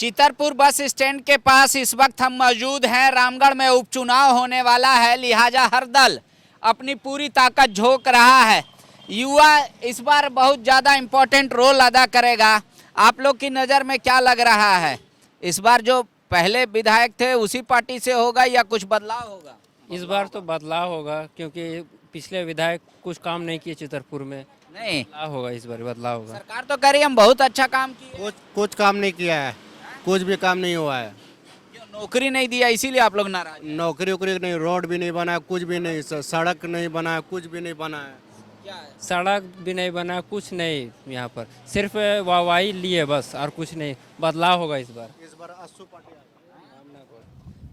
Chitarpur bus stand के पास इस वक्त हम मौजूद हैं। रामगढ़ में उपचुनाव होने वाला है, लिहाजा हर दल अपनी पूरी ताकत झोंक रहा है। युवा इस बार बहुत ज़्यादा इम्पोर्टेंट रोल अदा करेगा। आप लोग की नज़र में क्या लग रहा है, इस बार जो पहले विधायक थे उसी पार्टी से होगा या कुछ बदलाव होगा? इस बार तो बदलाव होगा, क्योंकि पिछले विधायक कुछ काम नहीं किए चितरपुर में। नहीं, बदलाव होगा, इस बार बदलाव होगा। सरकार तो कह रही है हम बहुत अच्छा काम किए। कुछ काम नहीं किया है, कुछ भी काम नहीं हुआ है। क्यों नौकरी नहीं दिया, इसीलिए आप लोग नाराज हैं? नौकरी वोकरी नहीं, रोड भी नहीं बना है, कुछ भी नहीं, सड़क नहीं बना है, कुछ भी नहीं बना है। क्या है? सड़क भी नहीं बना, कुछ नहीं। यहाँ पर सिर्फ वाहवाही लिए बस, और कुछ नहीं। बदलाव होगा इस बार। इस बार अस्सू पार्टी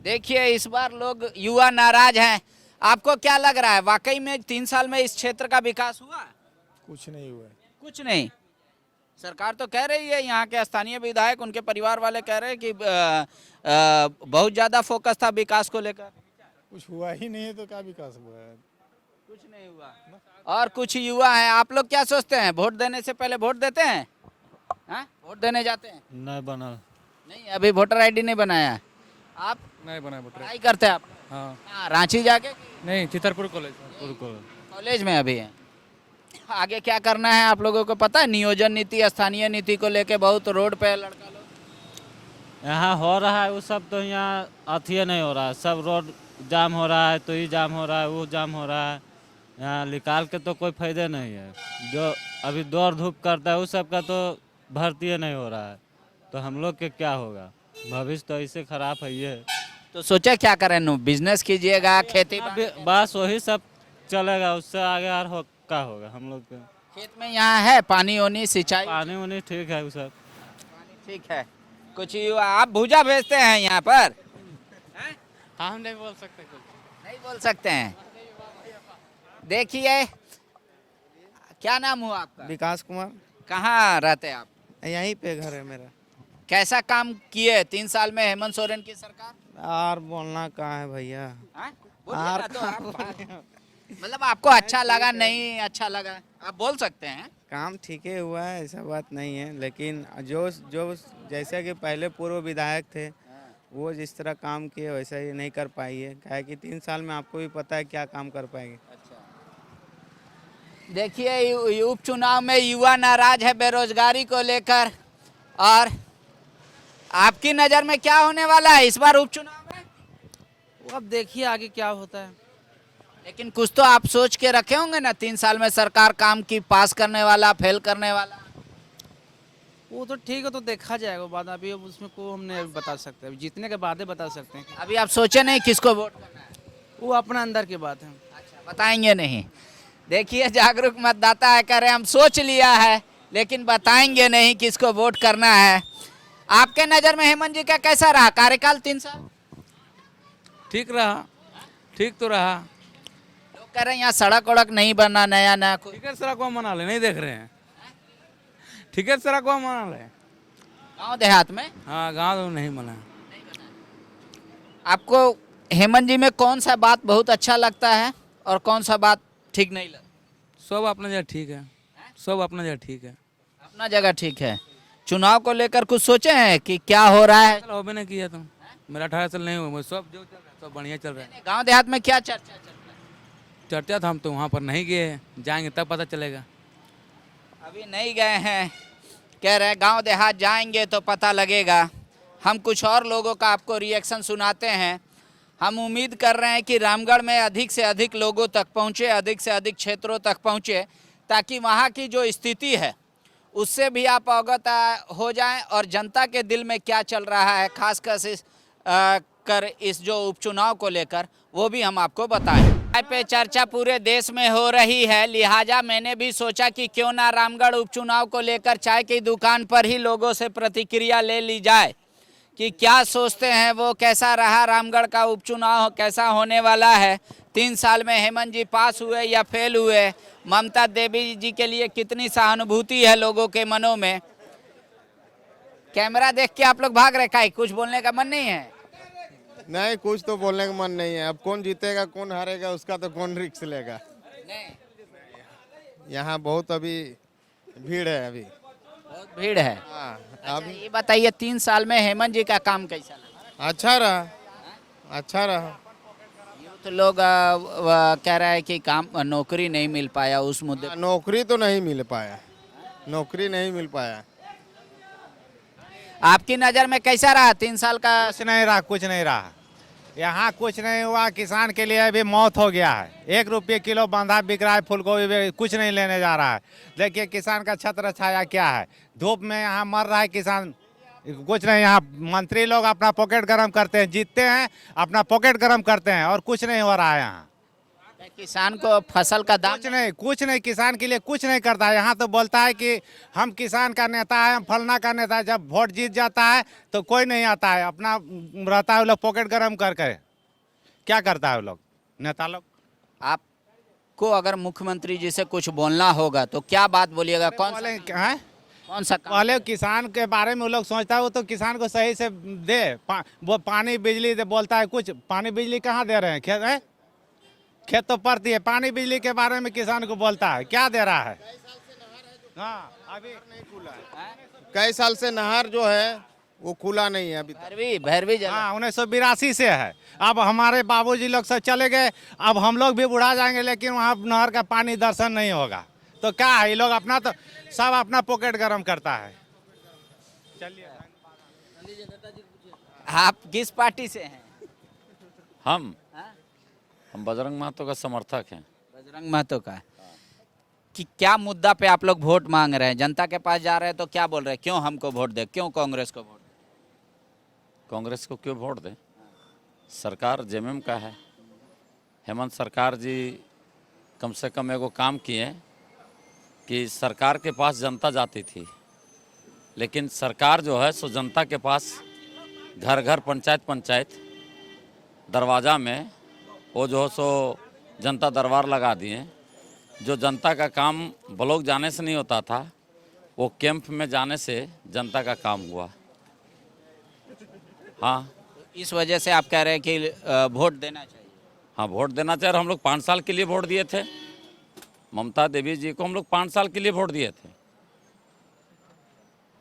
देखिए इस बार लोग युवा नाराज हैं। आपको क्या लग रहा है, वाकई में 3 साल में इस क्षेत्र का विकास हुआ? कुछ नहीं हुआ है। कुछ नहीं। सरकार तो कह रही है, यहाँ के स्थानीय विधायक उनके परिवार वाले कह रहे हैं कि बहुत ज्यादा फोकस था विकास को लेकर। कुछ हुआ ही नहीं है तो क्या विकास हुआ है? कुछ नहीं हुआ। और कुछ युवा हैं, आप लोग क्या सोचते हैं, वोट देने से पहले वोट देते हैं? हाँ, वोट देने जाते हैं? नहीं बना। नहीं, अभी वोटर आईडी नहीं बनाया। आप नहीं बना वोटर। पढ़ाई करते हैं आप? हाँ, रांची जाके? नहीं, चितरपुर कॉलेज। कॉलेज में अभी है। आगे क्या करना है आप लोगों को पता है? नियोजन नीति, स्थानीय नीति को लेके बहुत रोड पे लड़का लोग। यहाँ हो रहा है वो सब, तो यहाँ अथिये नहीं हो रहा है। सब रोड जाम हो रहा है, तो ये जाम हो रहा है, वो जाम हो रहा है। यहाँ निकाल के तो कोई फायदे नहीं है। जो अभी दौड़ धूप करता है उस सब का तो भर्ती नहीं हो रहा है, तो हम लोग के क्या होगा? भविष्य तो ऐसे खराब है ये। तो सोचा क्या करें, बिजनेस कीजिएगा, खेती बस वही सब चलेगा, उससे आगे और क्या होगा हम लोग के? खेत में यहाँ है पानी ओनी सिंचाई? पानी वानी ठीक है वो सब। ठीक है। कुछ युवा आप भूजा भेजते हैं यहाँ पर? हाँ, हम नहीं बोल सकते कुछ। नहीं बोल सकते हैं। देखिए, क्या नाम हुआ आपका? विकास कुमार। कहाँ रहते हैं आप? यहीं पे घर है मेरा। कैसा काम किए 3 साल में हेमंत सोरेन की सरकार? और बोलना कहाँ है भैया? हाँ? बोलिए ना तो आप। मतलब आपको अच्छा लगा, नहीं अच्छा लगा, आप बोल सकते हैं। काम ठीक ही हुआ है, ऐसा बात नहीं है, लेकिन जो जो जैसे कि पहले पूर्व विधायक थे वो जिस तरह काम किए वैसा ही नहीं कर पाई है। क्या है कि 3 साल में आपको भी पता है क्या काम कर पाएंगे। देखिए उपचुनाव में युवा नाराज है बेरोजगारी को लेकर। और आपकी नज़र में क्या होने वाला है इस बार उपचुनाव में? वो अब देखिए आगे क्या होता है। लेकिन कुछ तो आप सोच के रखे होंगे ना, 3 साल में सरकार काम की पास करने वाला, फेल करने वाला। वो तो ठीक है, तो देखा जाएगा बाद। अभी अब उसमें को हम नहीं बता सकते, अभी जीतने के बाद ही बता सकते हैं। अभी आप सोचे नहीं किसको वोट करना है? वो अपना अंदर की बात है। अच्छा, बताएंगे नहीं। देखिए जागरूक मतदाता है, कह रहे हम सोच लिया है लेकिन बताएंगे नहीं किसको वोट करना है। आपके नज़र में हेमंत जी का कैसा रहा कार्यकाल 3 साल? ठीक रहा, ठीक तो रहा। लोग कह रहे हैं यहाँ सड़क वड़क नहीं बना, नया कुछ। ठीक है, सड़क को मना ले, नहीं देख रहे हैं। ठीक है, सड़क को मना ले। गाँव देहात में? हाँ, गाँव तो नहीं मना। आपको हेमंत जी में कौन सा बात बहुत अच्छा लगता है और कौन सा बात ठीक नहीं लगता? सब अपना जगह ठीक है, सब अपना जगह ठीक है। अपना जगह ठीक है। चुनाव को लेकर कुछ सोचे हैं कि क्या हो रहा है? हो भी नहीं किया तुम, मेरा 18 साल नहीं हुआ, सब जो चल रहा है सब बढ़िया चल रहा है। गांव देहात में क्या चर्चा चल रहा है? चर्चा था, हम तो वहाँ पर नहीं गए हैं, जाएंगे तब पता चलेगा। अभी नहीं गए हैं, कह रहे गांव देहात जाएंगे तो पता लगेगा। हम कुछ और लोगों का आपको रिएक्शन सुनाते हैं। हम उम्मीद कर रहे हैं कि रामगढ़ में अधिक से अधिक लोगों तक पहुँचे, अधिक से अधिक क्षेत्रों तक पहुँचे, ताकि वहाँ की जो स्थिति है उससे भी आप अवगत हो जाएं और जनता के दिल में क्या चल रहा है, खासकर इस जो उपचुनाव को लेकर, वो भी हम आपको बताएं। चाय पे चर्चा पूरे देश में हो रही है, लिहाजा मैंने भी सोचा कि क्यों ना रामगढ़ उपचुनाव को लेकर चाय की दुकान पर ही लोगों से प्रतिक्रिया ले ली जाए कि क्या सोचते हैं वो, कैसा रहा रामगढ़ का उपचुनाव, कैसा होने वाला है। 3 साल में हेमंत जी पास हुए या फेल हुए, ममता देवी जी के लिए कितनी सहानुभूति है लोगों के मनों में। कैमरा देख के आप लोग भाग रहे, काहे कुछ बोलने का मन नहीं है? नहीं, कुछ तो बोलने का मन नहीं है। अब कौन जीतेगा कौन हारेगा उसका तो कौन रिस्क लेगा। नहीं, यहाँ बहुत अभी भीड़ है, अभी बहुत भीड़ है। हाँ अच्छा, अब ये बताइए 3 साल में हेमंत जी का काम कैसा लगा? अच्छा रहा, अच्छा रहा। यूथ लोग कह रहा है कि काम नौकरी नहीं मिल पाया, उस मुद्दे पर। नौकरी तो नहीं मिल पाया, नौकरी नहीं मिल पाया। आपकी नज़र में कैसा रहा 3 साल का? कुछ नहीं रहा, कुछ नहीं रहा। यहाँ कुछ नहीं हुआ। किसान के लिए अभी मौत हो गया है। 1 रुपये किलो बंधा बिक रहा है, फूलगोभी भी कुछ नहीं लेने जा रहा है। देखिए किसान का छत्र छाया क्या है, धूप में यहाँ मर रहा है किसान। कुछ नहीं, यहाँ मंत्री लोग अपना पॉकेट गरम करते हैं, जीतते हैं अपना पॉकेट गरम करते हैं और कुछ नहीं हो रहा है यहाँ। किसान को फसल का दाम कुछ नहीं किसान के लिए कुछ नहीं करता है। यहाँ तो बोलता है कि हम किसान का नेता है, हम फलना का नेता है। जब वोट जीत जाता है तो कोई नहीं आता है, अपना रहता है वो लोग पॉकेट गरम करके। क्या करता है वो लोग नेता लोग? आपको अगर मुख्यमंत्री जी से कुछ बोलना होगा तो क्या बात बोलिएगा? कौन सा काम? पहले किसान के बारे में वो लोग सोचता है, वो तो किसान को सही से दे। वो पानी बिजली दे, बोलता है कुछ। पानी बिजली कहाँ दे रहे हैं? खेत है, खेत तो पड़ती है। पानी बिजली के बारे में किसान को बोलता है, क्या दे रहा है? हाँ अभी नहीं खुला है। कई साल से नहर जो है वो खुला नहीं है अभी तक। भैरवी जला। हाँ 1982 से है। अब हमारे बाबूजी लोग सब चले गए, अब हम लोग भी बुढ़ा जाएंगे, लेकिन वहाँ नहर का पानी दर्शन नहीं होगा। तो क्या है, ये लोग अपना तो सब अपना पॉकेट गरम करता है। चलिए, आप किस पार्टी से हैं? हम बजरंग महतो का समर्थक हैं। बजरंग महतो का। कि क्या मुद्दा पे आप लोग वोट मांग रहे हैं? जनता के पास जा रहे हैं तो क्या बोल रहे हैं? क्यों हमको वोट दे, क्यों कांग्रेस को वोट दे? कांग्रेस को क्यों वोट दें? सरकार जेएमएम का है। हेमंत सरकार जी कम से कम एगो काम किए कि सरकार के पास जनता जाती थी, लेकिन सरकार जो है सो जनता के पास घर घर पंचायत पंचायत दरवाज़ा में वो जो है सो जनता दरबार लगा दिए। जो जनता का काम ब्लॉक जाने से नहीं होता था, वो कैंप में जाने से जनता का काम हुआ। हाँ, इस वजह से आप कह रहे हैं कि वोट देना चाहिए। हाँ वोट देना चाहिए। हम लोग 5 साल के लिए वोट दिए थे। ममता देवी जी को हम लोग 5 साल के लिए वोट दिए थे।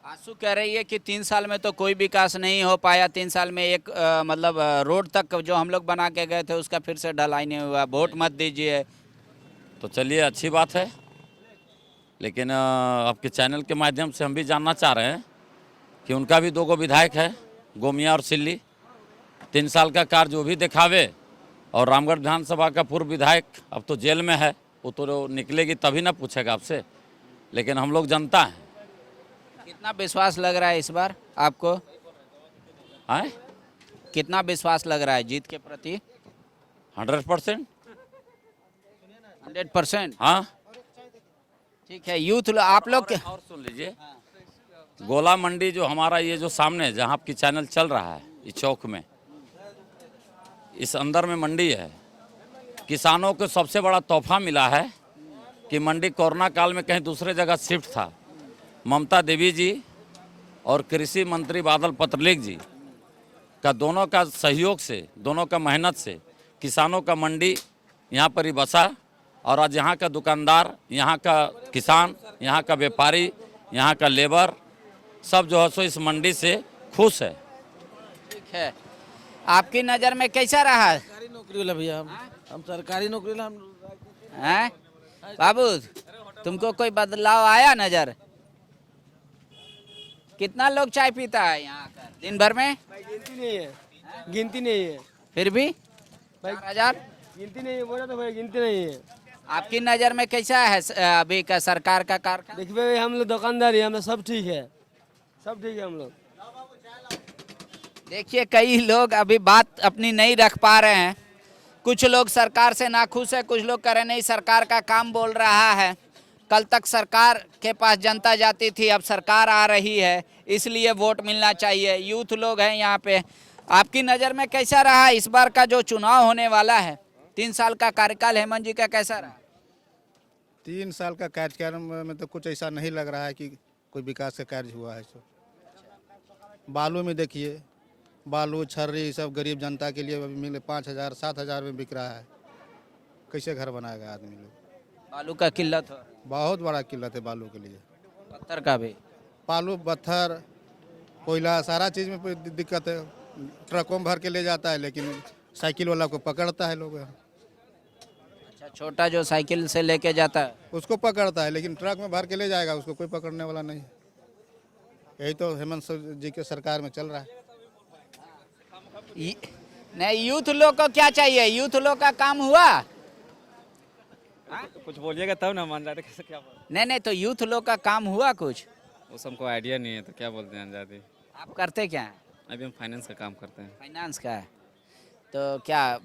आंसू कह रही है कि 3 साल में तो कोई विकास नहीं हो पाया। 3 साल में एक मतलब रोड तक जो हम लोग बना के गए थे उसका फिर से ढलाई नहीं हुआ। वोट मत दीजिए। तो चलिए अच्छी बात है, लेकिन आपके चैनल के माध्यम से हम भी जानना चाह रहे हैं कि उनका भी 2 विधायक है, गोमिया और सिल्ली। 3 साल का कार्य जो भी दिखावे। और रामगढ़ विधानसभा का पूर्व विधायक अब तो जेल में है, वो तो निकलेगी तभी ना पूछेगा आपसे। लेकिन हम लोग जनता हैं। कितना विश्वास लग रहा है इस बार आपको? आए कितना विश्वास लग रहा है जीत के प्रति? 100%। 100%। हाँ ठीक है। यूथ आप लोग और सुन लीजिए, गोला मंडी जो हमारा ये जो सामने जहाँ आपकी चैनल चल रहा है, इस चौक में, इस अंदर में मंडी है। किसानों को सबसे बड़ा तोहफा मिला है कि मंडी कोरोना काल में कहीं दूसरे जगह शिफ्ट था। ममता देवी जी और कृषि मंत्री बादल पत्रलेख जी का दोनों का सहयोग से, दोनों का मेहनत से किसानों का मंडी यहाँ पर ही बसा। और आज यहाँ का दुकानदार, यहाँ का किसान, यहाँ का व्यापारी, यहाँ का लेबर सब जो है सो इस मंडी से खुश है। ठीक है। आपकी नज़र में कैसा रहा? सरकारी नौकरी वाला भैया, हम सरकारी नौकरी वाला हैं बाबू, तुमको कोई बदलाव आया नजर? कितना लोग चाय पीता है यहाँ आकर दिन भर में? गिनती नहीं है, गिनती नहीं है। फिर भी 4000 गिनती नहीं है, बोला तो भाई गिनती नहीं है। आपकी नज़र में कैसा है अभी का सरकार का कार्य? देखिए हम लोग दुकानदार है, हम लोग सब ठीक है, सब ठीक है हम लोग। देखिए कई लोग अभी बात अपनी नहीं रख पा रहे हैं। कुछ लोग सरकार से नाखुश है, कुछ लोग कह रहे नहीं सरकार का काम बोल रहा है। कल तक सरकार के पास जनता जाती थी, अब सरकार आ रही है, इसलिए वोट मिलना चाहिए। यूथ लोग हैं यहाँ पे। आपकी नज़र में कैसा रहा इस बार का जो चुनाव होने वाला है? 3 साल का कार्यकाल हेमंत जी का कैसा रहा? 3 साल का कार्यकाल में तो कुछ ऐसा नहीं लग रहा है कि कोई विकास का कार्य हुआ है। सो बालू में देखिए, बालू छर्री सब गरीब जनता के लिए अभी मिले 5000 7000 में बिक रहा है। कैसे घर बनाएगा आदमी लोग? बालू का किल्लत हो, बहुत बड़ा किल्लत है बालू के लिए। पत्थर का भी। बालू पत्थर कोयला सारा चीज़ में कोई दिक्कत है। ट्रकों में भर के ले जाता है लेकिन साइकिल वाला को पकड़ता है लोग, अच्छा, छोटा जो साइकिल से लेके जाता है उसको पकड़ता है लेकिन ट्रक में भर के ले जाएगा उसको कोई पकड़ने वाला नहीं। यही तो हेमंत जी के सरकार में चल रहा है। नहीं, यूथ लोग को क्या चाहिए? यूथ लोग का काम हुआ? कुछ बोलिएगा तब ना मान जाते, कैसे क्या बोल। नहीं, तो यूथ लोग का काम हुआ कुछ? वो सबको आइडिया नहीं है तो क्या बोलते हैं आजादी। आप करते क्या हैं? अभी हम फाइनेंस का काम करते हैं। फाइनेंस का है तो क्या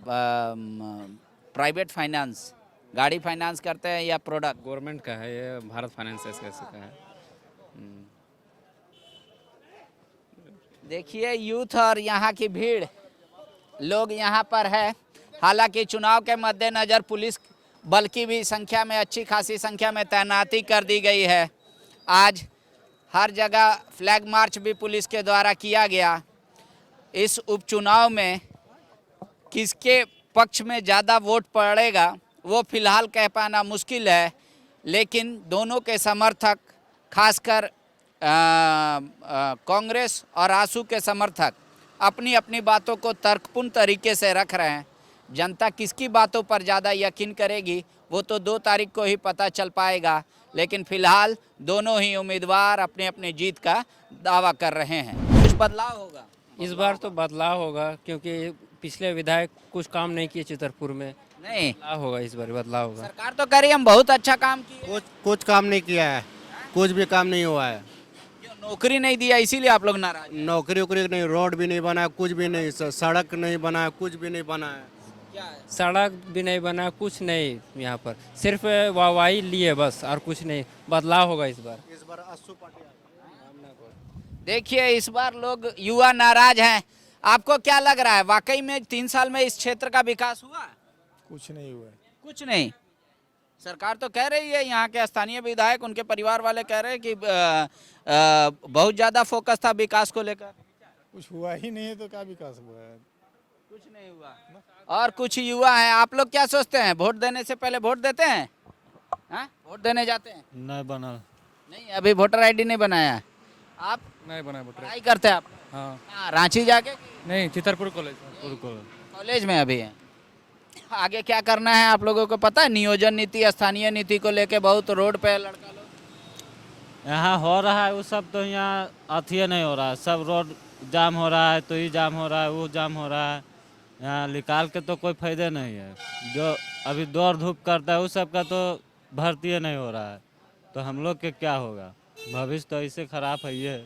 प्राइवेट फाइनेंस, गाड़ी फाइनेंस करते हैं या प्रोडक्ट? गवर्नमेंट का है ये, भारत फाइनेंस ऐसे का है। देखिए यूथ और यहाँ की भीड़, लोग यहाँ पर है। हालांकि चुनाव के मद्देनज़र पुलिस बल की भी संख्या में अच्छी खासी संख्या में तैनाती कर दी गई है। आज हर जगह फ्लैग मार्च भी पुलिस के द्वारा किया गया। इस उपचुनाव में किसके पक्ष में ज़्यादा वोट पड़ेगा वो फिलहाल कह पाना मुश्किल है, लेकिन दोनों के समर्थक, खासकर कांग्रेस और आसू के समर्थक अपनी अपनी बातों को तर्कपूर्ण तरीके से रख रहे हैं। जनता किसकी बातों पर ज़्यादा यकीन करेगी वो तो 2 तारीख को ही पता चल पाएगा, लेकिन फिलहाल दोनों ही उम्मीदवार अपने अपने जीत का दावा कर रहे हैं। कुछ बदलाव होगा इस बार तो बदलाव होगा क्योंकि पिछले विधायक कुछ काम नहीं किए चितरपुर में। नहीं, बदलाव होगा, इस बार बदलाव होगा। सरकार तो कह रही है हम बहुत अच्छा काम किए। कुछ काम नहीं किया है, कुछ भी काम नहीं हुआ है। क्यों? नौकरी नहीं दिया इसीलिए आप लोग नाराज? नौकरी वोकरी नहीं, रोड भी नहीं बना, कुछ भी नहीं, सड़क नहीं बना, कुछ भी नहीं बना है। क्या है? सड़क भी नहीं बना, कुछ नहीं यहाँ पर, सिर्फ वाहवाही लिए बस और कुछ नहीं। बदलाव होगा इस बार। देखिए इस बार लोग युवा नाराज हैं। आपको क्या लग रहा है, वाकई में 3 साल में इस क्षेत्र का विकास हुआ? कुछ नहीं हुआ है। कुछ नहीं। सरकार तो कह रही है, यहाँ के स्थानीय विधायक, उनके परिवार वाले कह रहे हैं कि बहुत ज़्यादा फोकस था विकास को लेकर। कुछ हुआ ही नहीं है तो क्या विकास हुआ है? कुछ नहीं हुआ। और कुछ युवा हैं, आप लोग क्या सोचते हैं? वोट देने से पहले वोट देते हैं? हाँ, वोट देने जाते हैं? नहीं बना। नहीं, अभी वोटर आईडी नहीं बनाया। आप नहीं बना वोटर। ट्राई करते हैं आप? हाँ, रांची जाके? नहीं, चितरपुर कॉलेज। कॉलेज में अभी है। आगे क्या करना है आप लोगों को पता है? नियोजन नीति, स्थानीय नीति को लेके बहुत रोड पे लड़का लोग। यहाँ हो रहा है वो सब, तो यहाँ अथिये नहीं हो रहा है। सब रोड जाम हो रहा है, तो ये जाम हो रहा है, वो जाम हो रहा है। यहाँ निकाल के तो कोई फायदा नहीं है। जो अभी दौड़ धूप करता है उस सब का तो भर्ती नहीं हो रहा है, तो हम लोग के क्या होगा? भविष्य तो ऐसे खराब है ये।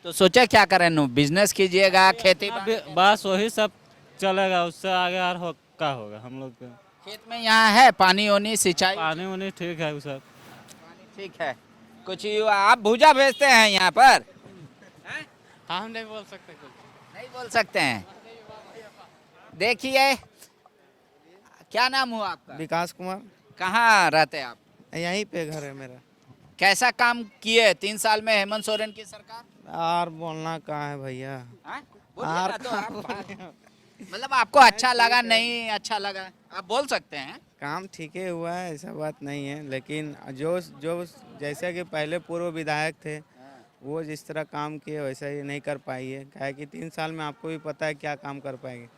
तो सोचा क्या करें? नो बिजनेस कीजिएगा, खेती बस वही सब चलेगा, उससे आगे और क्या होगा हम लोग के? खेत में यहाँ है पानी ओनी, सिंचाई? पानी उनी ठीक है वो सब। ठीक है। कुछ युवा, आप भूजा भेजते हैं यहाँ पर? हम नहीं बोल सकते कुछ। नहीं बोल सकते हैं। देखिए, क्या नाम हुआ आपका? विकास कुमार। कहाँ रहते हैं आप? यहीं पे घर है मेरा। कैसा काम किए 3 साल में हेमंत सोरेन की सरकार? यार बोलना कहाँ है भैया। हाँ? बोलिए ना तो आप। मतलब आपको अच्छा लगा, नहीं अच्छा लगा, आप बोल सकते हैं। काम ठीक ही हुआ है, ऐसा बात नहीं है, लेकिन जो जो जैसे कि पहले पूर्व विधायक थे वो जिस तरह काम किए वैसा ही नहीं कर पाई है। क्या है कि 3 साल में आपको भी पता है क्या काम कर पाएंगे।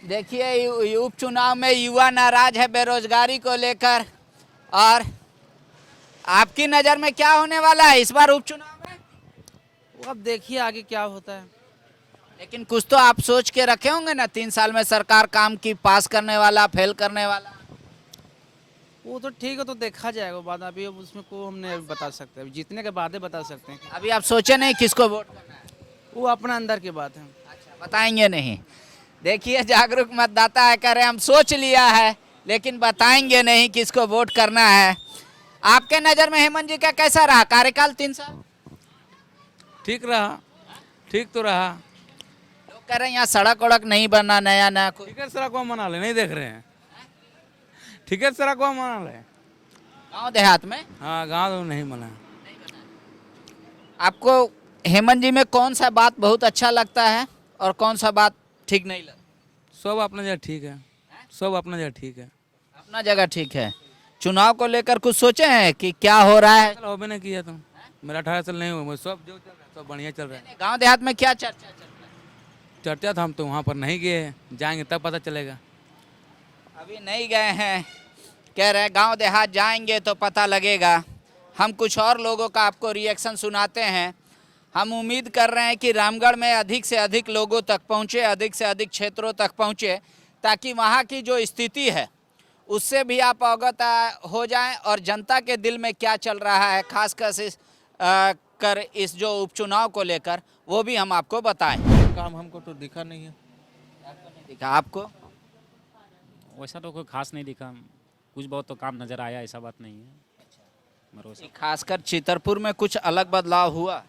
देखिए उपचुनाव में युवा नाराज है बेरोजगारी को लेकर, और आपकी नज़र में क्या होने वाला है इस बार उपचुनाव में? वो अब देखिए आगे क्या होता है। लेकिन कुछ तो आप सोच के रखे होंगे ना, 3 साल में सरकार काम की, पास करने वाला, फेल करने वाला। वो तो ठीक है, तो देखा जाएगा बाद। अभी अब उसमें को हम नहीं बता सकते, अभी जीतने के बाद ही बता सकते हैं। अभी आप सोचे नहीं किसको वोट करना है? वो अपना अंदर की बात है। अच्छा, बताएंगे नहीं। देखिए जागरूक मतदाता है, कह रहे हम सोच लिया है लेकिन बताएंगे नहीं किसको वोट करना है। आपके नज़र में हेमंत जी का कैसा रहा कार्यकाल 3 साल? ठीक रहा, ठीक तो रहा। लोग कह रहे हैं यहाँ सड़क वड़क नहीं बना, नया नया कुछ। ठीक है, सड़क को मना ले, नहीं देख रहे हैं। ठीक है, सड़क को मना ले। गाँव देहात में? हाँ, गाँव नहीं मना। आपको हेमंत जी में कौन सा बात बहुत अच्छा लगता है और कौन सा बात ठीक नहीं लगता? सब अपना जगह ठीक है, सब अपना जगह ठीक है। अपना जगह ठीक है। चुनाव को लेकर कुछ सोचे हैं कि क्या हो रहा है? होबे नहीं किया तो मेरा 18 साल नहीं हुआ, सब जो चल रहा है सब बढ़िया चल रहा है। गांव देहात में क्या चर्चा चल रहा है? चर्चा था, हम तो वहाँ पर नहीं गए हैं, जाएंगे तब पता चलेगा। अभी नहीं गए हैं, कह रहे हैं गांव देहात जाएंगे तो पता लगेगा। हम कुछ और लोगों का आपको रिएक्शन सुनाते हैं। हम उम्मीद कर रहे हैं कि रामगढ़ में अधिक से अधिक लोगों तक पहुंचे, अधिक से अधिक क्षेत्रों तक पहुंचे, ताकि वहां की जो स्थिति है उससे भी आप अवगत हो जाएं और जनता के दिल में क्या चल रहा है, खासकर इस जो उपचुनाव को लेकर, वो भी हम आपको बताएं। काम हमको तो दिखा नहीं है। दिखा आपको? वैसा तो कोई खास नहीं दिखा, कुछ बहुत तो काम नज़र आया, ऐसा बात नहीं है। खासकर चितरपुर में कुछ अलग बदलाव हुआ?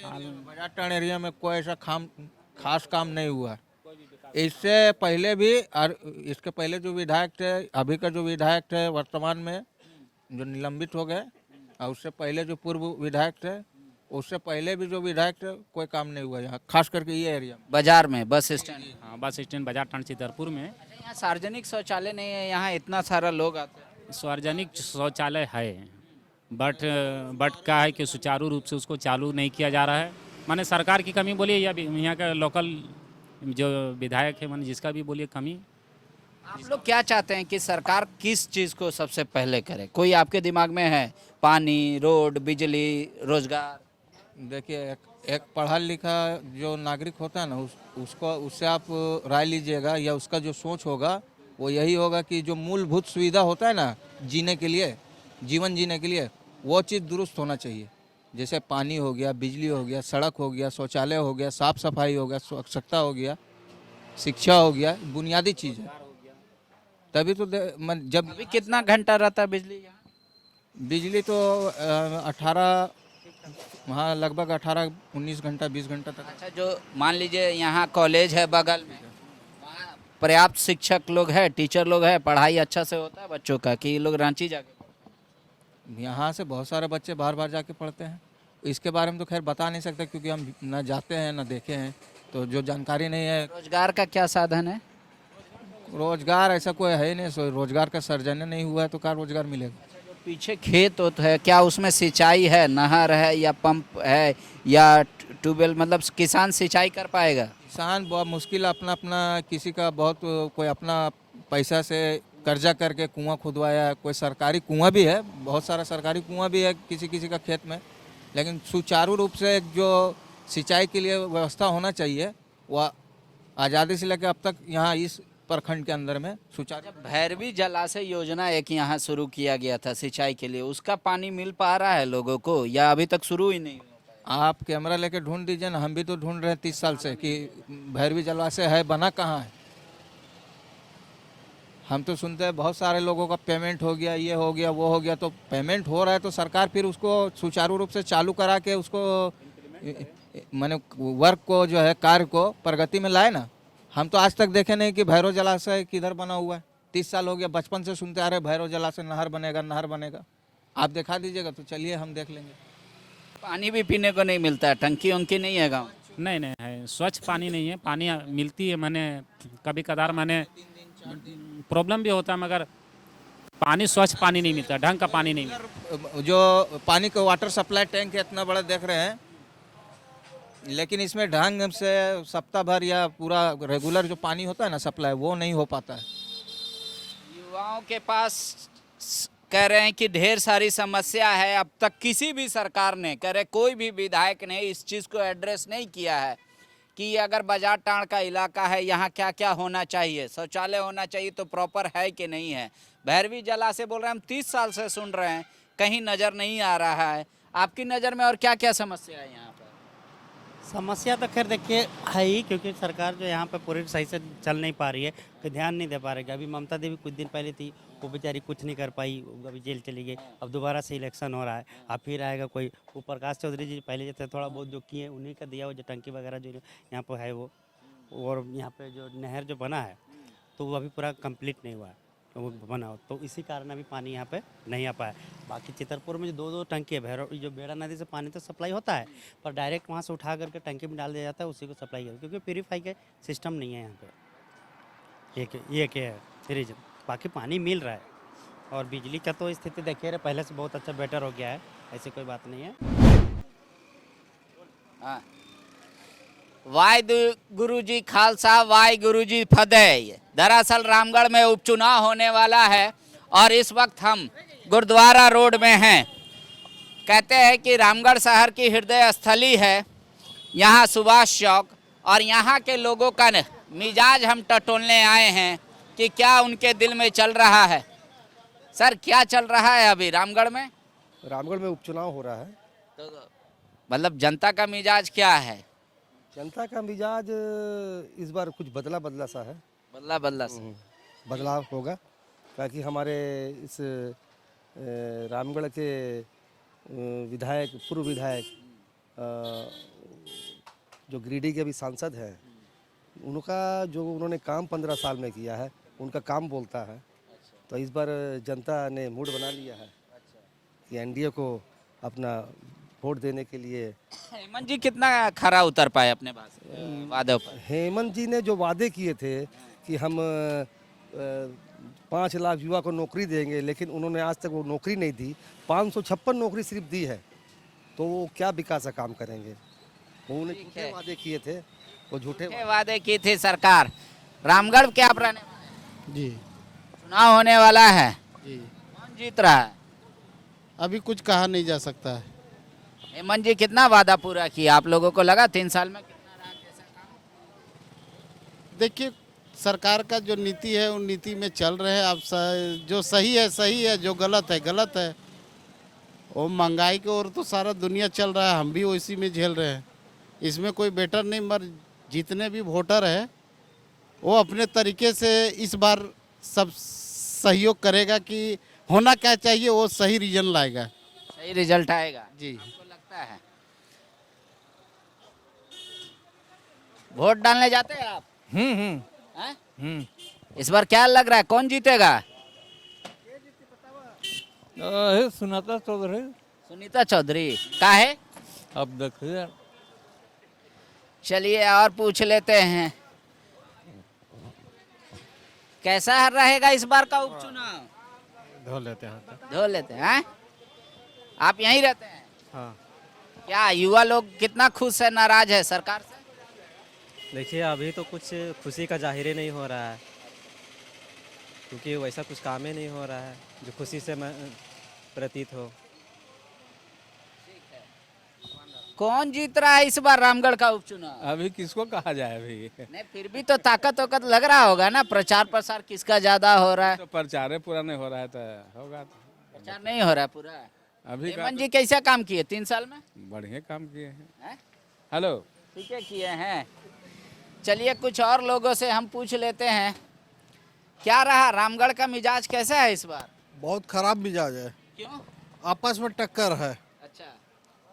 बाजार टाउन एरिया में कोई ऐसा खास काम नहीं हुआ। इससे पहले भी और इसके पहले जो विधायक थे, अभी का जो विधायक थे वर्तमान में जो निलंबित हो गए, और उससे पहले जो पूर्व विधायक थे, उससे पहले भी जो विधायक थे, कोई काम नहीं हुआ यहाँ, खास करके ये एरिया में। बाजार में बस स्टैंड? हाँ, बस स्टैंड बाजार टाउन चितरपुर में। यहाँ सार्वजनिक शौचालय नहीं है, यहाँ इतना सारा लोग आते हैं। सार्वजनिक शौचालय है, बट क्या है कि सुचारू रूप से उसको चालू नहीं किया जा रहा है। माने सरकार की कमी बोलिए या यहाँ का लोकल जो विधायक है, माने जिसका भी बोलिए कमी। आप लोग क्या चाहते हैं कि सरकार किस चीज़ को सबसे पहले करे? कोई आपके दिमाग में है? पानी, रोड, बिजली, रोजगार? देखिए, एक पढ़ा लिखा जो नागरिक होता है ना, उससे आप राय लीजिएगा, या उसका जो सोच होगा वो यही होगा कि जो मूलभूत सुविधा होता है ना जीने के लिए, जीवन जीने के लिए, वो चीज़ दुरुस्त होना चाहिए। जैसे पानी हो गया, बिजली हो गया, सड़क हो गया, शौचालय हो गया, साफ सफाई हो गया, स्वच्छता हो गया, शिक्षा हो गया, बुनियादी चीज़ है। तभी तो जब अभी कितना घंटा रहता है बिजली यहाँ? बिजली तो 18 वहाँ लगभग 18-19 घंटा 20 घंटा तक। अच्छा, जो मान लीजिए यहाँ कॉलेज है बगल में, वहाँ पर्याप्त शिक्षक लोग है, टीचर लोग है, पढ़ाई अच्छा से होता है बच्चों का, कि ये लोग रांची जाके? यहाँ से बहुत सारे बच्चे बाहर जाके पढ़ते हैं। इसके बारे में तो खैर बता नहीं सकते, क्योंकि हम ना जाते हैं ना देखे हैं, तो जो जानकारी नहीं है। रोजगार का क्या साधन है? रोजगार ऐसा कोई है ही नहीं, रोजगार का सर्जन नहीं हुआ है तो क्या रोजगार मिलेगा। पीछे खेत होता है, क्या उसमें सिंचाई है, नहर है या पंप है या ट्यूबवेल, मतलब किसान सिंचाई कर पाएगा? किसान बहुत मुश्किल, अपना किसी का बहुत, कोई अपना पैसा से कर्जा करके कुआं खुदवाया है, कोई सरकारी कुआं भी है, बहुत सारा सरकारी कुआं भी है किसी का खेत में, लेकिन सुचारू रूप से जो सिंचाई के लिए व्यवस्था होना चाहिए, वह आज़ादी से लेकर अब तक यहाँ इस प्रखंड के अंदर में सुचारू। भैरवी जलाशय योजना एक यहाँ शुरू किया गया था सिंचाई के लिए, उसका पानी मिल पा रहा है लोगों को या अभी तक शुरू ही नहीं? आप कैमरा लेके ढूंढ दीजिए ना, हम भी तो ढूंढ रहे हैं 30 साल से कि भैरवी जलाशय है, बना कहाँ है। हम तो सुनते हैं बहुत सारे लोगों का पेमेंट हो गया, ये हो गया, वो हो गया, तो पेमेंट हो रहा है तो सरकार फिर उसको सुचारू रूप से चालू करा के उसको माने वर्क को जो है, कार्य को प्रगति में लाए ना। हम तो आज तक देखे नहीं कि भैरव जलाशय किधर बना हुआ है। 30 साल हो गया, बचपन से सुनते आ रहे भैरव जलाशय नहर बनेगा, नहर बनेगा। आप दिखा दीजिएगा तो चलिए हम देख लेंगे। पानी भी पीने को नहीं मिलता है, टंकी उनकी नहीं है गाँव? नहीं है, स्वच्छ पानी नहीं है, पानी मिलती है, मैंने कभी कदार मैंने प्रॉब्लम भी होता है, मगर पानी स्वच्छ पानी नहीं मिलता, ढंग का पानी नहीं मिलता। जो पानी का वाटर सप्लाई टैंक है इतना बड़ा देख रहे हैं, लेकिन इसमें ढंग से सप्ताह भर या पूरा रेगुलर जो पानी होता है ना सप्लाई, वो नहीं हो पाता है। युवाओं के पास कह रहे हैं कि ढेर सारी समस्या है, अब तक किसी भी सरकार ने, कह रहे कोई भी विधायक ने इस चीज़ को एड्रेस नहीं किया है कि अगर बाजार टाण का इलाका है, यहाँ क्या क्या होना चाहिए, शौचालय होना चाहिए तो प्रॉपर है कि नहीं है। भैरवी जलाशय बोल रहे हैं, हम 30 साल से सुन रहे हैं, कहीं नज़र नहीं आ रहा है। आपकी नज़र में और क्या क्या समस्या है यहाँ पर? समस्या तो खैर देखिए है ही, क्योंकि सरकार जो यहाँ पे पूरी सही से चल नहीं पा रही है, कोई ध्यान नहीं दे पा रही है। अभी ममता देवी कुछ दिन पहले थी, वो बेचारी कुछ नहीं कर पाई, अभी जेल चली गई। अब दोबारा से इलेक्शन हो रहा है, अब फिर आएगा कोई। वो प्रकाश चौधरी जी पहले जैसे थोड़ा बहुत जो किए उन्हीं का दिया, वो जो टंकी वगैरह जो यहाँ पर है वो, और यहाँ पे जो नहर जो बना है तो वो अभी पूरा कंप्लीट नहीं हुआ है, वो बना हो, तो इसी कारण अभी पानी यहाँ पे नहीं आ पाया। बाकी चितरपुर में जो दो टंकी है, भैरव जो बेड़ा नदी से पानी तो सप्लाई होता है, पर डायरेक्ट वहाँ से उठा करके टंकी में डाल दिया जाता है, उसी को सप्लाई करता है, क्योंकि प्यूरीफाई का सिस्टम नहीं है यहाँ पे। ये क्या है रीजन, बाकी पानी मिल रहा है। और बिजली का तो स्थिति देखिए रहे, पहले से बहुत अच्छा बेटर हो गया है, ऐसी कोई बात नहीं है। हाँ। वाहिगुरु जी खालसा वाहिगुरु जी फतेह। दरअसल रामगढ़ में उपचुनाव होने वाला है और इस वक्त हम गुरुद्वारा रोड में हैं। कहते हैं कि रामगढ़ शहर की हृदय स्थली है यहाँ सुभाष चौक, और यहाँ के लोगों का मिजाज हम टटोलने आए हैं कि क्या उनके दिल में चल रहा है। सर, क्या चल रहा है अभी रामगढ़ में? रामगढ़ में उपचुनाव हो रहा है। तो मतलब जनता का मिजाज क्या है? जनता का मिजाज इस बार कुछ बदला सा है। बदला से। बदलाव होगा, ताकि हमारे इस रामगढ़ के विधायक, पूर्व विधायक जो गिरिडीह के अभी सांसद हैं, उनका जो उन्होंने काम 15 साल में किया है, उनका काम बोलता है। तो इस बार जनता ने मूड बना लिया है कि एनडीए को अपना वोट देने के लिए। हेमंत जी कितना खरा उतर पाए अपने वादों पर? हेमंत जी ने जो वादे किए थे कि हम 5 लाख युवा को नौकरी देंगे, लेकिन उन्होंने आज तक वो नौकरी नहीं दी। 556 नौकरी सिर्फ दी है, तो वो क्या विकास का काम करेंगे? उन्होंने झूठे वादे किए थे, वो झूठे वादे की थी सरकार। रामगढ़ क्या आप रहने वाले हैं? जी चुनाव होने वाला है, जी। कौन जीत रहा है? अभी कुछ कहा नहीं जा सकता है। हेमंत जी कितना वादा पूरा किया आप लोगों को लगा 3 साल में? कितना रहा, कैसा काम? देखिए, सरकार का जो नीति है उन नीति में चल रहे हैं। अब जो सही है, जो गलत है गलत है। वो महंगाई की ओर तो सारा दुनिया चल रहा है, हम भी उसी में झेल रहे हैं। इसमें कोई बेटर नहीं, मगर जितने भी वोटर है वो अपने तरीके से इस बार सब सहयोग करेगा कि होना क्या चाहिए, वो सही रीजन लाएगा, सही रिजल्ट आएगा जी। आपको लगता है? वोट डालने जाते हैं आप? हैं? इस बार क्या लग रहा है, कौन जीतेगा? सुनाता चौधरी। सुनीता चौधरी का है? अब देखिए। चलिए और पूछ लेते हैं, कैसा रहेगा इस बार का उपचुनाव? धो लेते हैं। धो लेते हैं। आप यहीं रहते हैं? हाँ। क्या युवा लोग कितना खुश है, नाराज है सरकार से? देखिए, अभी तो कुछ खुशी का जाहिर नहीं हो रहा है, क्योंकि वैसा कुछ काम ही नहीं हो रहा है जो खुशी से प्रतीत हो। कौन जीत रहा है इस बार रामगढ़ का उपचुनाव? अभी किसको कहा जाए अभी? नहीं, फिर भी तो ताकत लग रहा होगा ना। प्रचार प्रसार किसका ज्यादा हो रहा है? तो प्रचार पूरा नहीं हो रहा है, तो होगा तो। प्रचार नहीं हो रहा है पूरा। अभी हेमंत जी कैसा काम किए 3 साल में? बढ़िया काम किए हैं। हैं? हेलो, ठीक है, किए हैं। चलिए कुछ और लोगों से हम पूछ लेते हैं, क्या रहा रामगढ़ का मिजाज कैसा है इस बार? बहुत खराब मिजाज है। क्यों? आपस में टक्कर है, अच्छा।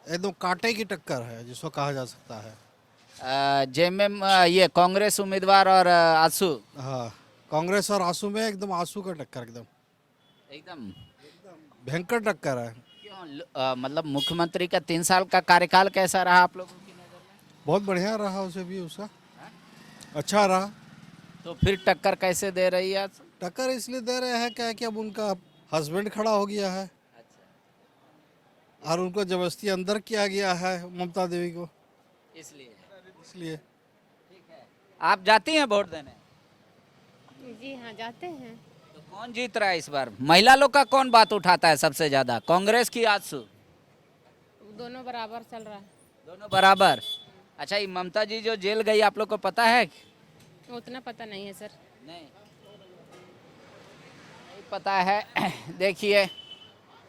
एकदम कांटे की टक्कर है जिसको कहा जा सकता है। जेएमएम ये कांग्रेस उम्मीदवार और आसू। हाँ, कांग्रेस और आसू में एकदम आसू का टक्कर, एकदम भयंकर टक्कर है। क्यों? मतलब मुख्यमंत्री का 3 साल का कार्यकाल कैसा रहा आप लोगों की नजर में? बहुत बढ़िया रहा, उसे भी उसका अच्छा रहा। तो फिर टक्कर कैसे दे रही है? टक्कर इसलिए दे रहे हैं क्या कि अब उनका हस्बैंड खड़ा हो गया है और उनको जबरदस्ती अंदर किया गया है ममता देवी को, इसलिए। आप जाती हैं वोट देने? जी हाँ, जाते हैं। तो कौन जीत रहा है इस बार? महिला लोग का कौन बात उठाता है सबसे ज्यादा, कांग्रेस की आजसू? दोनों बराबर चल रहा है। दोनों बराबर। अच्छा, ये ममता जी जो जेल गई आप लोग को पता है? उतना पता नहीं है सर। नहीं पता है। देखिए,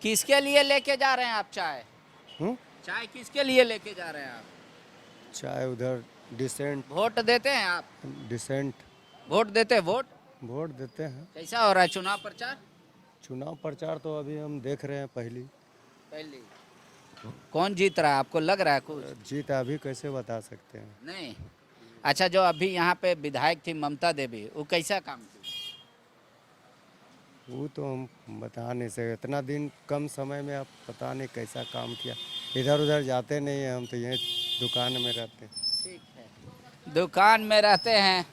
किसके लिए लेके जा रहे हैं आप चाय? चाय किसके लिए लेके जा रहे हैं आप? चाहे उधर डिसेंट। वोट देते हैं आप? डिसेंट वोट देते हैं? वोट देते हैं। कैसा हो रहा है चुनाव प्रचार? चुनाव प्रचार तो अभी हम देख रहे हैं पहली। कौन जीत रहा है आपको लग रहा है कुछ? जीत अभी कैसे बता सकते हैं? नहीं। अच्छा, जो अभी यहाँ पे विधायक थी ममता देवी, वो कैसा काम की? वो तो हम बता नहीं सकते, इतना दिन कम समय में आप पता नहीं कैसा काम किया। इधर उधर जाते नहीं हैं, हम तो यहीं दुकान में रहते हैं। ठीक है, दुकान में रहते हैं।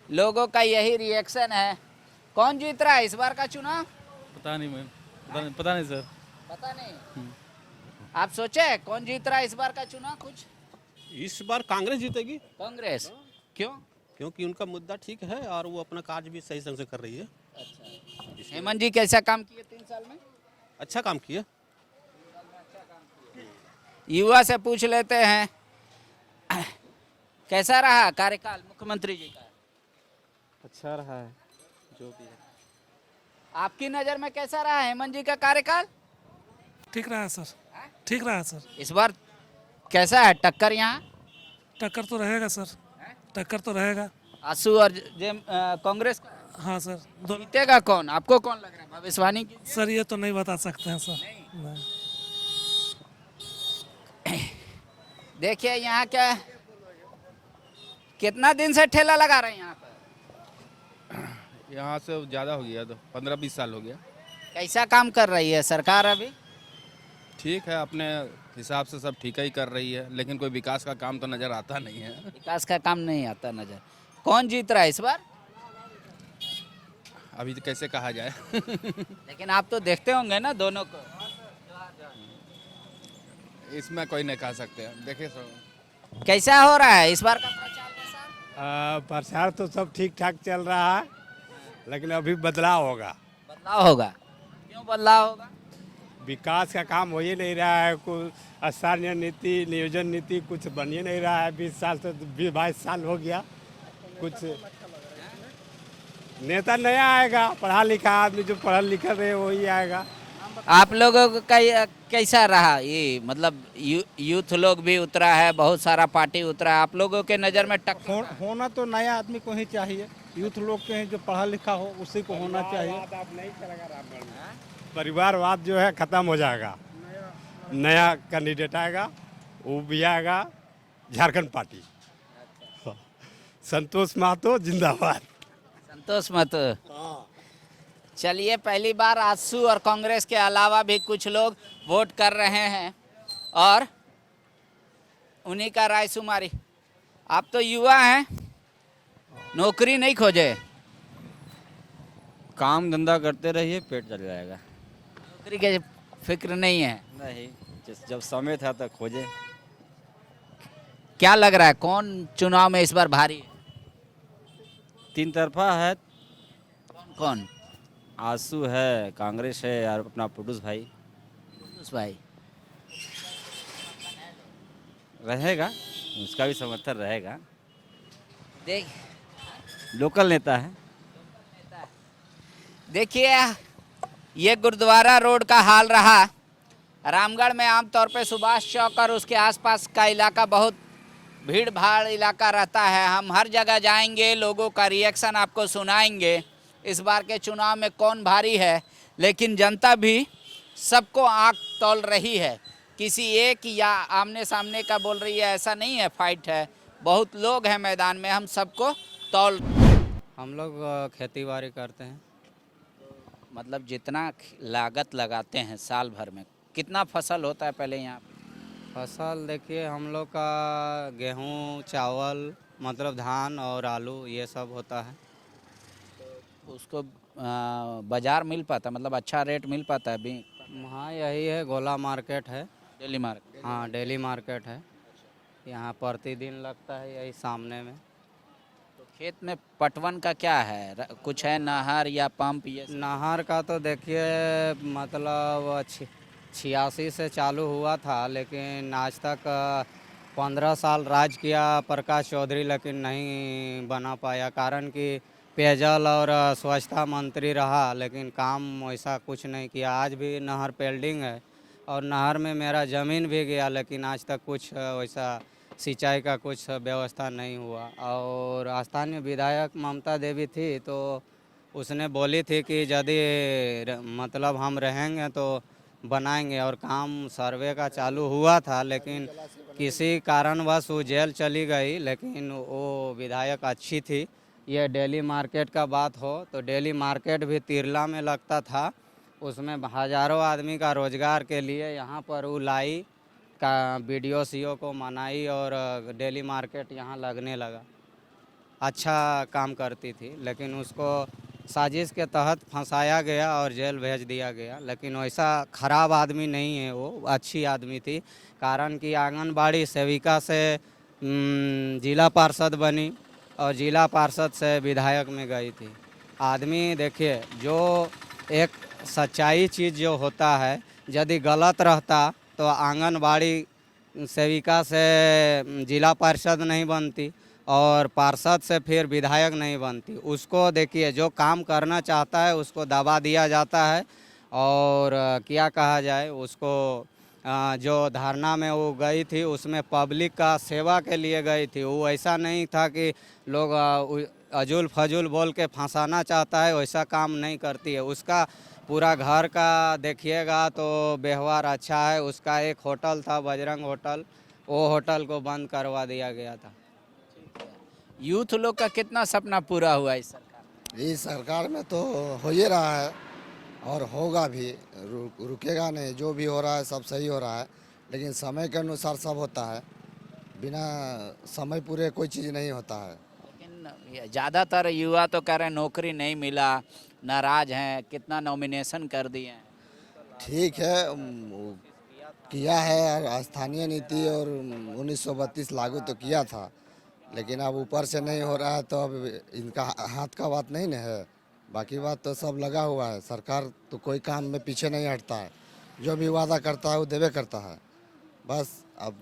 लोगों का यही रिएक्शन है। कौन जीत रहा है इस बार का चुनाव? पता नहीं मैम, पता नहीं सर। पता नहीं। आप सोचे कौन जीत रहा है इस बार का चुनाव कुछ? इस बार कांग्रेस जीतेगी, कांग्रेस क्यों? क्योंकि उनका मुद्दा ठीक है और वो अपना कार्य भी सही ढंग से कर रही है। हेमंत जी कैसा काम किए 3 साल में? अच्छा काम किया। युवा से पूछ लेते हैं, कैसा रहा कार्यकाल मुख्यमंत्री जी का? अच्छा रहा है जो भी है। आपकी नजर में कैसा रहा हेमंत जी का कार्यकाल? ठीक रहा है सर, ठीक रहा है सर। इस बार कैसा है टक्कर यहाँ? टक्कर तो रहेगा सर, टक्कर तो रहेगा। आसू और कांग्रेस का हाँ सर, जीतेगा कौन? आपको कौन लग रहा है? भविष्यवाणी की सर ये तो नहीं बता सकते हैं सर। नहीं। देखिए यहाँ क्या, कितना दिन से ठेला लगा रहे हैं यहाँ पर? यहाँ से ज़्यादा हो गया, तो 15-20 साल हो गया। कैसा काम कर रही है सरकार अभी? ठीक है, अपने हिसाब से सब ठीक ही कर रही है, लेकिन कोई विकास का काम तो नज़र आता नहीं है। विकास का काम नहीं आता नजर। कौन जीत रहा है इस बार? अभी तो कैसे कहा जाए। लेकिन आप तो देखते होंगे ना दोनों को। इसमें कोई नहीं कह सकते, देखिए सब। कैसा हो रहा है इस बार का प्रचार? प्रचार तो सब ठीक ठाक चल रहा है, लेकिन अभी बदलाव होगा। बदलाव होगा? क्यों बदलाव होगा? विकास का काम हो ही नहीं रहा है, कुछ स्थानीय नीति नियोजन नीति कुछ बन ही नहीं रहा है। 20 साल से 22 साल हो गया, कुछ नेता नया आएगा, पढ़ा लिखा आदमी जो पढ़ा लिखा रहे वही आएगा। आप लोगों का कैसा रहा ये, मतलब यूथ लोग भी उतरा है, बहुत सारा पार्टी उतरा है, आप लोगों के नज़र में टक्कर होना तो नया आदमी को ही चाहिए, यूथ लोग के जो पढ़ा लिखा हो उसी को होना चाहिए। परिवारवाद जो है खत्म हो जाएगा, नया कैंडिडेट आएगा, वो भी आएगा झारखंड पार्टी। संतोष महतो जिंदाबाद। संतोष महतो। चलिए, पहली बार आजसू और कांग्रेस के अलावा भी कुछ लोग वोट कर रहे हैं और उन्हीं का राय शुमारी। आप तो युवा हैं, नौकरी नहीं खोजे? काम धंधा करते रहिए, पेट चल जाएगा। नौकरी के फिक्र नहीं है? नहीं, जब समय था तो खोजे। क्या लग रहा है कौन चुनाव में इस बार भारी है? 3 तरफा है। कौन कौन? आंसू है, कांग्रेस है और अपना पुडुस भाई। पुडुस भाई रहेगा, उसका भी समर्थन रहेगा। देख, लोकल नेता है। देखिए ये गुरुद्वारा रोड का हाल रहा। रामगढ़ में आमतौर पे सुभाष चौक और उसके आसपास का इलाका बहुत भीड़ भाड़ इलाका रहता है। हम हर जगह जाएंगे, लोगों का रिएक्शन आपको सुनाएंगे। इस बार के चुनाव में कौन भारी है, लेकिन जनता भी सबको आंख तौल रही है। किसी एक या आमने सामने का बोल रही है ऐसा नहीं है, फाइट है। बहुत लोग हैं मैदान में, हम सबको तौल। हम लोग खेती बाड़ी करते हैं। मतलब जितना लागत लगाते हैं साल भर में, कितना फसल होता है पहले यहाँ पे? फसल देखिए, हम लोग का गेहूँ, चावल, मतलब धान और आलू ये सब होता है। उसको बाजार मिल पाता, मतलब अच्छा रेट मिल पाता है अभी? हाँ, यही है, गोला मार्केट है। Daily market? हाँ, डेली मार्केट है। यहाँ प्रतिदिन लगता है यही सामने में। तो खेत में पटवन का क्या है, कुछ है नहर या पंप? ये नहर का तो देखिए मतलब 86 से चालू हुआ था, लेकिन आज तक 15 साल राज किया प्रकाश चौधरी, लेकिन नहीं बना पाया। कारण कि पेयजल और स्वच्छता मंत्री रहा, लेकिन काम वैसा कुछ नहीं किया। आज भी नहर पेल्डिंग है और नहर में मेरा ज़मीन भी गया, लेकिन आज तक कुछ वैसा सिंचाई का कुछ व्यवस्था नहीं हुआ। और स्थानीय विधायक ममता देवी थी, तो उसने बोली थी कि यदि मतलब हम रहेंगे तो बनाएंगे, और काम सर्वे का चालू हुआ था, लेकिन किसी कारणवश वो जेल चली गई। लेकिन वो विधायक अच्छी थी। ये डेली मार्केट का बात हो तो डेली मार्केट भी तिरला में लगता था, उसमें हज़ारों आदमी का रोजगार के लिए यहाँ पर वो लाई का BDO CO को मनाई और डेली मार्केट यहाँ लगने लगा। अच्छा काम करती थी, लेकिन उसको साजिश के तहत फंसाया गया और जेल भेज दिया गया। लेकिन वैसा ख़राब आदमी नहीं है, वो अच्छी आदमी थी। कारण कि आंगनबाड़ी सेविका से जिला पार्षद बनी और जिला पार्षद से विधायक में गई थी। आदमी देखिए, जो एक सच्चाई चीज़ जो होता है, यदि गलत रहता तो आंगनबाड़ी सेविका से जिला पार्षद नहीं बनती और पार्षद से फिर विधायक नहीं बनती। उसको देखिए, जो काम करना चाहता है उसको दबा दिया जाता है और क्या कहा जाए उसको, जो धरना में वो गई थी उसमें पब्लिक का सेवा के लिए गई थी। वो ऐसा नहीं था कि लोग अजुल फजुल बोल के फंसाना चाहता है, वैसा काम नहीं करती है। उसका पूरा घर का देखिएगा तो व्यवहार अच्छा है। उसका एक होटल था, बजरंग होटल, वो होटल को बंद करवा दिया गया था। यूथ लोग का कितना सपना पूरा हुआ इस सरकार? इस सरकार में तो हो ही रहा है और होगा भी, रुकेगा नहीं। जो भी हो रहा है सब सही हो रहा है, लेकिन समय के अनुसार सब होता है। बिना समय पूरे कोई चीज़ नहीं होता है। लेकिन ज़्यादातर युवा तो कह रहे हैं नौकरी नहीं मिला, नाराज हैं, कितना नॉमिनेशन कर दिए हैं। ठीक है, किया है, और स्थानीय नीति और 1932 लागू तो किया था, लेकिन अब ऊपर से नहीं हो रहा है तो अब इनका हाथ का बात नहीं ना है। बाकी बात तो सब लगा हुआ है। सरकार तो कोई काम में पीछे नहीं हटता है, जो भी वादा करता है वो देवे करता है। बस अब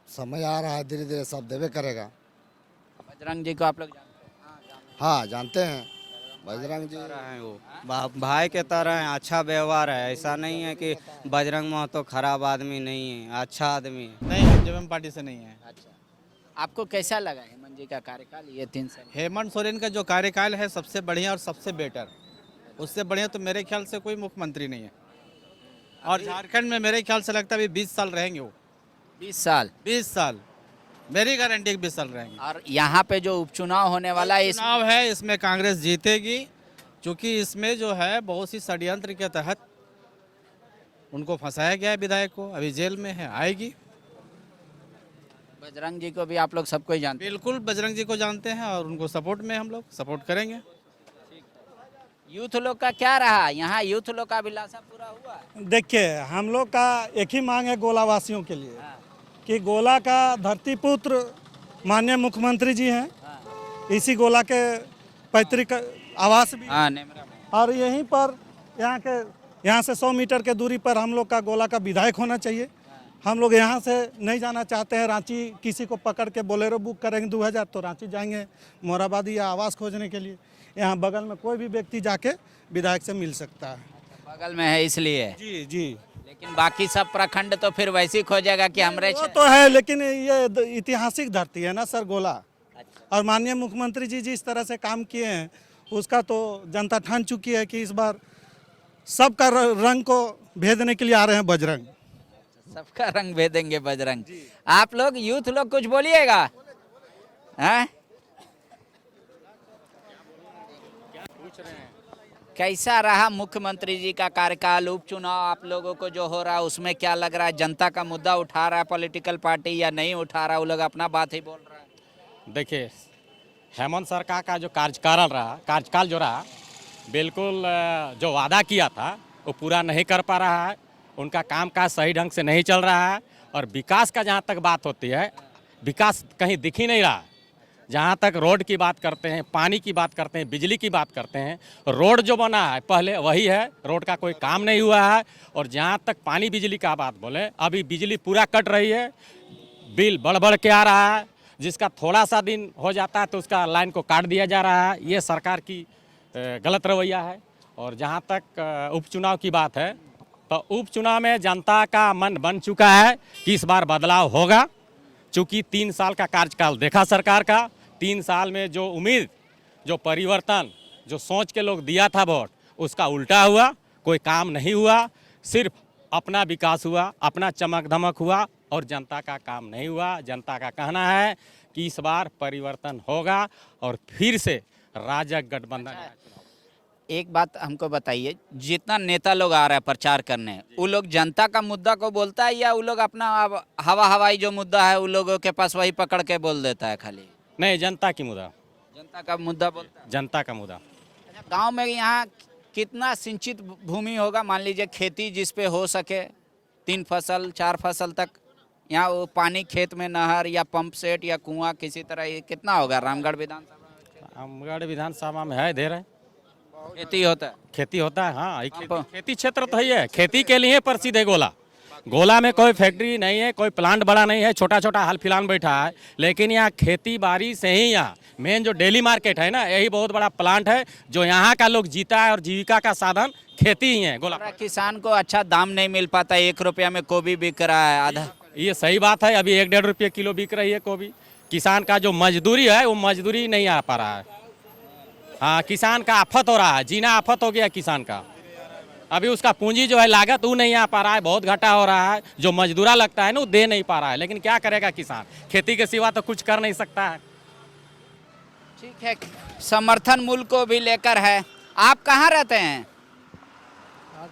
समय आ रहा है, धीरे धीरे सब देवे करेगा। बजरंग जी को आप लोग जानते हैं? हाँ, जानते हैं। बजरंग जी हैं, वो भाई के तरह हैं, अच्छा व्यवहार है। ऐसा नहीं है कि बजरंग महतो खराब आदमी नहीं है, अच्छा आदमी है। नहीं, हम जेएमएम पार्टी से नहीं है। अच्छा, आपको कैसा लगा हेमंत जी का कार्यकाल ये 3 साल? हेमंत सोरेन का जो कार्यकाल है सबसे बढ़िया और सबसे बेटर। उससे बढ़िया तो मेरे ख्याल से कोई मुख्यमंत्री नहीं है। और झारखंड में मेरे ख्याल से लगता है 20 साल रहेंगे वो। 20 साल? 20 साल मेरी गारंटी 20 साल रहेंगे। और यहाँ पे जो उपचुनाव होने वाला है, चुनाव है, इसमें कांग्रेस जीतेगी, क्योंकि इसमें जो है बहुत सी षड्यंत्र के तहत उनको फंसाया गया है। विधायक को अभी जेल में है, आएगी। बजरंग जी को भी आप लोग सबको ही जानते हैं? बिल्कुल, बजरंग जी को जानते हैं और उनको सपोर्ट में हम लोग सपोर्ट करेंगे। यूथ लोग का क्या रहा यहाँ? यूथ लोग का अभिलाषा पूरा हुआ? देखिए, हम लोग का एक ही मांग है गोलावासियों के लिए कि गोला का धरती पुत्र माननीय मुख्यमंत्री जी हैं। इसी गोला के पैतृक आवास भी, और यहीं पर यहाँ से 100 मीटर के दूरी पर हम लोग का गोला का विधायक होना चाहिए। हम लोग यहाँ से नहीं जाना चाहते हैं रांची। किसी को पकड़ के बोलेरो बुक करेंगे 2000 तो रांची जाएंगे मोराबादी या आवास खोजने के लिए। यहाँ बगल में कोई भी व्यक्ति जाके विधायक से मिल सकता है। बगल में है इसलिए? जी जी। लेकिन बाकी सब प्रखंड तो फिर वैसे ही खोजेगा कि हमरे वो तो है, लेकिन ये ऐतिहासिक धरती है ना सर, गोला। और माननीय मुख्यमंत्री जी जिस तरह से काम किए हैं उसका तो जनता ठान चुकी है कि इस बार सबका रंग को भेदने के लिए आ रहे हैं बजरंग। सबका रंग भेदेंगे बजरंग। आप लोग यूथ लोग कुछ बोलिएगा, हैं? कैसा रहा मुख्यमंत्री जी का कार्यकाल? उपचुनाव आप लोगों को जो हो रहा है उसमें क्या लग रहा है? जनता का मुद्दा उठा रहा है पॉलिटिकल पार्टी या नहीं उठा रहा? वो लोग अपना बात ही बोल रहा है। देखिए, हेमंत सरकार का जो कार्यकाल जो रहा, बिल्कुल जो वादा किया था वो पूरा नहीं कर पा रहा है। उनका कामकाज सही ढंग से नहीं चल रहा है। और विकास का जहाँ तक बात होती है, विकास कहीं दिख ही नहीं रहा। जहाँ तक रोड की बात करते हैं, पानी की बात करते हैं, बिजली की बात करते हैं, रोड जो बना है पहले वही है, रोड का कोई काम नहीं हुआ है। और जहाँ तक पानी बिजली का बात बोले, अभी बिजली पूरा कट रही है, बिल बढ़ बढ़ के आ रहा है। जिसका थोड़ा सा दिन हो जाता है तो उसका लाइन को काट दिया जा रहा है। ये सरकार की गलत रवैया है। और जहाँ तक उपचुनाव की बात है, तो उपचुनाव में जनता का मन बन चुका है कि इस बार बदलाव होगा। चूँकि 3 साल का कार्यकाल देखा सरकार का, 3 साल में जो उम्मीद, जो परिवर्तन, जो सोच के लोग दिया था वोट, उसका उल्टा हुआ। कोई काम नहीं हुआ, सिर्फ अपना विकास हुआ, अपना चमक धमक हुआ और जनता का काम नहीं हुआ। जनता का कहना है कि इस बार परिवर्तन होगा और फिर से राजग गठबंधन। एक बात हमको बताइए, जितना नेता लोग आ रहा है प्रचार करने, वो लोग जनता का मुद्दा को बोलता है या वो लोग अपना हवाई जो मुद्दा है वो लोगों के पास वही पकड़ के बोल देता है खाली? नहीं, जनता की मुद्दा, जनता का मुद्दा बोलता है। जनता का मुद्दा। अच्छा, गांव में यहाँ कितना सिंचित भूमि होगा? मान लीजिए खेती जिस पे हो सके 3 फसल 4 फसल तक, यहाँ वो पानी खेत में नहर या पंप सेट या कुआं किसी तरह ये कितना होगा रामगढ़ विधानसभा? रामगढ़ विधानसभा में है ढेर है, खेती होता है। खेती होता है। हाँ, खेती क्षेत्र तो ही है, खेती के लिए प्रसिद्ध है गोला। गोला में कोई फैक्ट्री नहीं है, कोई प्लांट बड़ा नहीं है, छोटा छोटा हाल फिलहाल बैठा है, लेकिन यहाँ खेती बाड़ी से ही यहाँ मेन जो डेली मार्केट है ना, यही बहुत बड़ा प्लांट है जो यहाँ का लोग जीता है और जीविका का साधन खेती ही है। गोला किसान को अच्छा दाम नहीं मिल पाता, 1 रुपया में गोभी बिक रहा है आधा। ये सही बात है, अभी 1-1.5 रुपये किलो बिक रही है गोभी। किसान का जो मजदूरी है वो मजदूरी नहीं आ पा रहा है। हाँ, किसान का आफत हो रहा है, जीना आफत हो गया किसान का। अभी उसका पूंजी जो है लागत वो नहीं आ पा रहा है, बहुत घाटा हो रहा है। जो मजदूरा लगता है ना वो दे नहीं पा रहा है, लेकिन क्या करेगा किसान, खेती के सिवा तो कुछ कर नहीं सकता है। ठीक है, समर्थन मूल्य को भी लेकर है। आप कहाँ रहते हैं?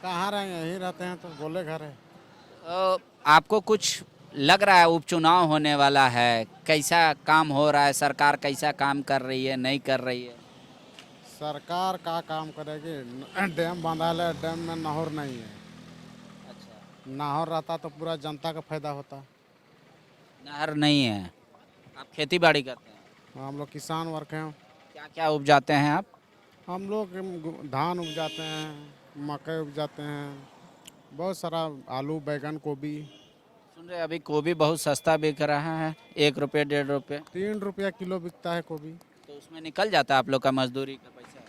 कहाँ रहेंगे, यहीं रहते हैं, तो गोले घर है। तो आपको कुछ लग रहा है उपचुनाव होने वाला है, कैसा काम हो रहा है, सरकार कैसा काम कर रही है, नहीं कर रही है? सरकार का काम करेगी, डैम बांधा है, डैम में नहर नहीं है। अच्छा, नहर रहता तो पूरा जनता का फायदा होता। नहर नहीं है। आप खेती बाड़ी करते हैं? हम लोग किसान वर्ग हैं। क्या क्या उपजाते हैं आप? हम लोग धान उपजाते हैं, मकई उपजाते हैं, बहुत सारा आलू, बैगन, गोभी। सुन रहे अभी गोभी बहुत सस्ता बिक रहा है, 1 रुपये 1.5 रुपये, 3 रुपया किलो बिकता है गोभी। तो उसमें निकल जाता है आप लोग का मजदूरी का पैसा?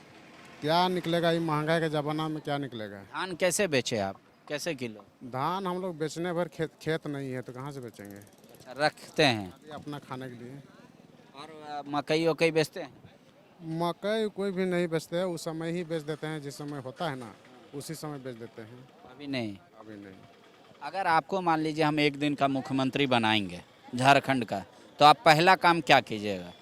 क्या निकलेगा, ये महंगाई के ज़माना में क्या निकलेगा। धान कैसे बेचे आप, कैसे किलो? धान हम लोग बेचने भर खेत नहीं है तो कहाँ से बेचेंगे। अच्छा, रखते हैं अपना खाने के लिए। और मकई वकई बेचते हैं? मकई कोई भी नहीं बेचते हैं, उस समय ही बेच देते हैं, जिस समय होता है ना उसी समय बेच देते हैं। अभी नहीं? अभी नहीं। अगर आपको मान लीजिए हम 1 दिन का मुख्यमंत्री बनाएंगे झारखंड का, तो आप पहला काम क्या कीजिएगा?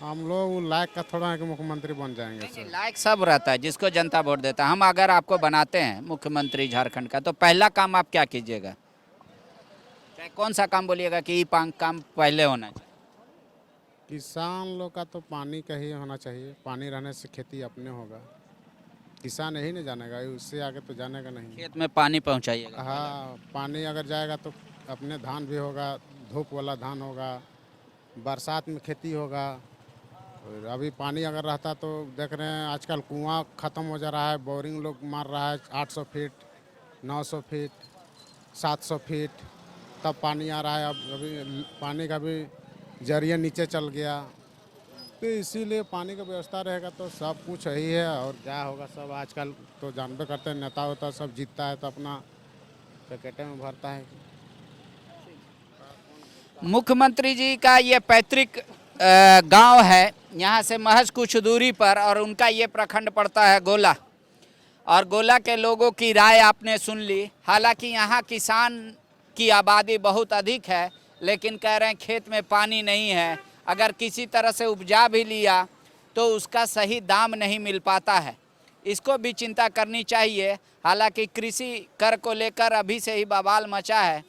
हम लोग लायक का थोड़ा है कि मुख्यमंत्री बन जाएंगे सर। लायक सब रहता है, जिसको जनता वोट देता है। हम अगर आपको बनाते हैं मुख्यमंत्री झारखंड का, तो पहला काम आप क्या कीजिएगा? चाहे कौन सा काम बोलिएगा कि ये काम पहले होना चाहिए? किसान लोग का तो पानी का ही होना चाहिए, पानी रहने से खेती अपने होगा। किसान यही नहीं जानेगा, उससे आगे तो जानेगा नहीं। खेत में पानी पहुंचाइएगा? हाँ, पानी अगर जाएगा तो अपने धान भी होगा, धूप वाला धान होगा, बरसात में खेती होगा। और अभी पानी अगर रहता तो देख रहे हैं आजकल कुआं ख़त्म हो जा रहा है, बोरिंग लोग मार रहा है 800 फीट, 900 फीट, 700 फीट, तब पानी आ रहा है। अब अभी पानी का भी जरिया नीचे चल गया, तो इसीलिए पानी का व्यवस्था रहेगा तो सब कुछ यही है। और क्या होगा, सब आजकल तो जानबे करते हैं, नेता होता सब जीतता है तो अपना पैकेटे में भरता है। मुख्यमंत्री जी का ये पैतृक गांव है, यहाँ से महज कुछ दूरी पर, और उनका ये प्रखंड पड़ता है गोला। और गोला के लोगों की राय आपने सुन ली। हालांकि यहाँ किसान की आबादी बहुत अधिक है, लेकिन कह रहे हैं खेत में पानी नहीं है। अगर किसी तरह से उपजा भी लिया तो उसका सही दाम नहीं मिल पाता है, इसको भी चिंता करनी चाहिए। हालांकि कृषि कर को लेकर अभी से ही बवाल मचा है।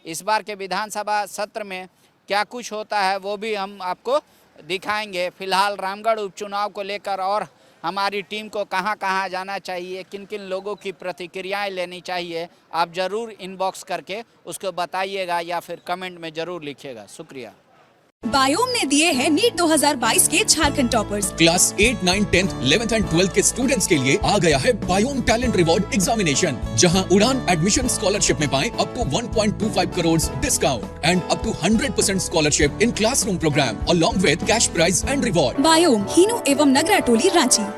इस बार के विधानसभा सत्र में क्या कुछ होता है वो भी हम आपको दिखाएंगे। फिलहाल रामगढ़ उपचुनाव को लेकर और हमारी टीम को कहां कहां जाना चाहिए, किन किन लोगों की प्रतिक्रियाएं लेनी चाहिए, आप ज़रूर इनबॉक्स करके उसको बताइएगा या फिर कमेंट में ज़रूर लिखिएगा। शुक्रिया। बायोम ने दिए हैं नीट 2022 के Jharkhand toppers. Class 8, 9, 10, 11th and 12th के स्टूडेंट्स के लिए आ गया है बायोम टैलेंट रिवॉर्ड एग्जामिनेशन, जहां उड़ान एडमिशन स्कॉलरशिप में पाएं up to 1.25 crore discount and up to 100% scholarship in classroom program along with cash prize and reward. बायोम, हीनू एवं नगरा टोली, रांची।